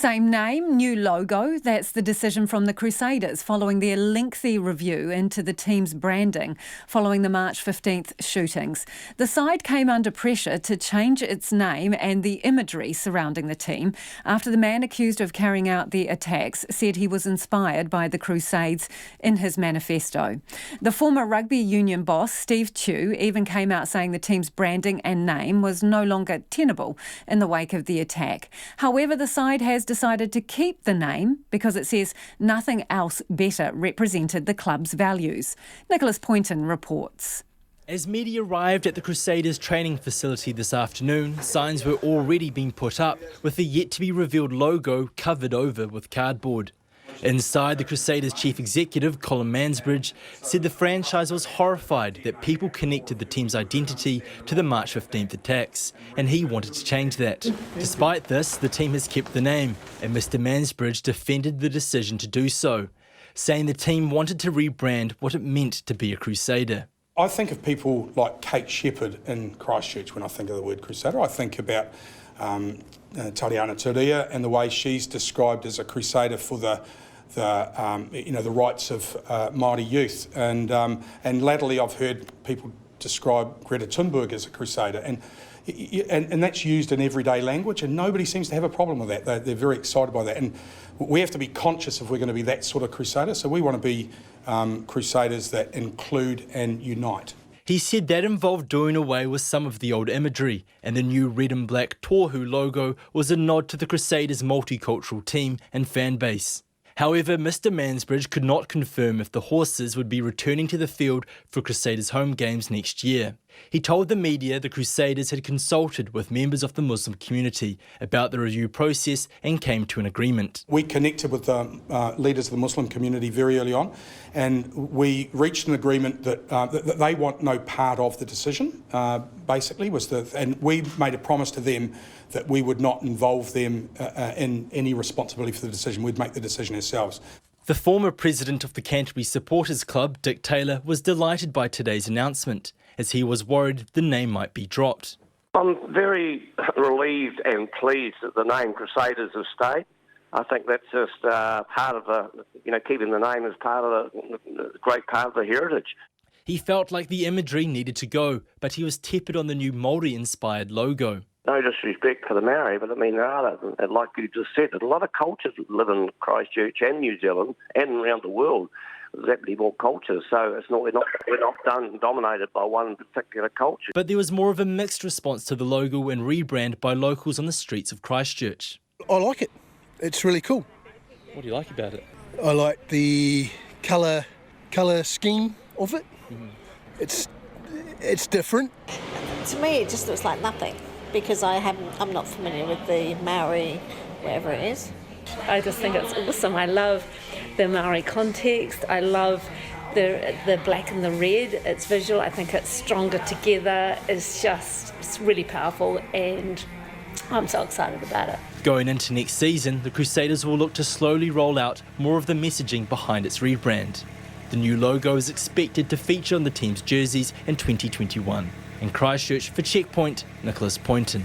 Same name, new logo. That's the decision from the Crusaders following their lengthy review into the team's branding following the March 15th shootings. The side came under pressure to change its name and the imagery surrounding the team after the man accused of carrying out the attacks said he was inspired by the Crusades in his manifesto. The former rugby union boss, Steve Tew, even came out saying the team's branding and name was no longer tenable in the wake of the attack. However, the side has decided to keep the name because it says nothing else better represented the club's values. Nicholas Pointon reports. As media arrived at the Crusaders training facility this afternoon, signs were already being put up with the yet-to-be-revealed logo covered over with cardboard. Inside, the Crusaders' chief executive, Colin Mansbridge, said the franchise was horrified that people connected the team's identity to the March 15th attacks, and he wanted to change that. Despite this, the team has kept the name, and Mr Mansbridge defended the decision to do so, saying the team wanted to rebrand what it meant to be a Crusader. I think of people like Kate Shepherd in Christchurch when I think of the word Crusader. I think about Tariana Turia and the way she's described as a Crusader for the rights of Māori youth, and latterly I've heard people describe Greta Thunberg as a Crusader, and that's used in everyday language, and nobody seems to have a problem with that. They're very excited by that, and we have to be conscious if we're going to be that sort of Crusader. So we want to be Crusaders that include and unite. He said that involved doing away with some of the old imagery, and the new red and black tohu logo was a nod to the Crusaders' multicultural team and fan base. However, Mr Mansbridge could not confirm if the horses would be returning to the field for Crusaders' home games next year. He told the media the Crusaders had consulted with members of the Muslim community about the review process and came to an agreement. We connected with the leaders of the Muslim community very early on, and we reached an agreement that they want no part of the decision, basically, and we made a promise to them that we would not involve them in any responsibility for the decision. We'd make the decision ourselves. The former president of the Canterbury Supporters Club, Dick Taylor, was delighted by today's announcement, as he was worried the name might be dropped. I'm very relieved and pleased that the name Crusaders has stayed. I think that's just part of keeping the name as part of the great part of the heritage. He felt like the imagery needed to go, but he was tepid on the new Māori-inspired logo. No disrespect to the Maori, but I mean, like you just said, a lot of cultures live in Christchurch and New Zealand and around the world. There's actually more cultures, so we're not dominated by one particular culture. But there was more of a mixed response to the logo and rebrand by locals on the streets of Christchurch. I like it. It's really cool. What do you like about it? I like the colour scheme of it. Mm-hmm. It's different. To me, it just looks like nothing, because I'm not familiar with the Maori, whatever it is. I just think it's awesome. I love the Maori context. I love the black and the red. It's visual. I think it's stronger together. It's really powerful, and I'm so excited about it. Going into next season, the Crusaders will look to slowly roll out more of the messaging behind its rebrand. The new logo is expected to feature on the team's jerseys in 2021. In Christchurch, for Checkpoint, Nicholas Pointon.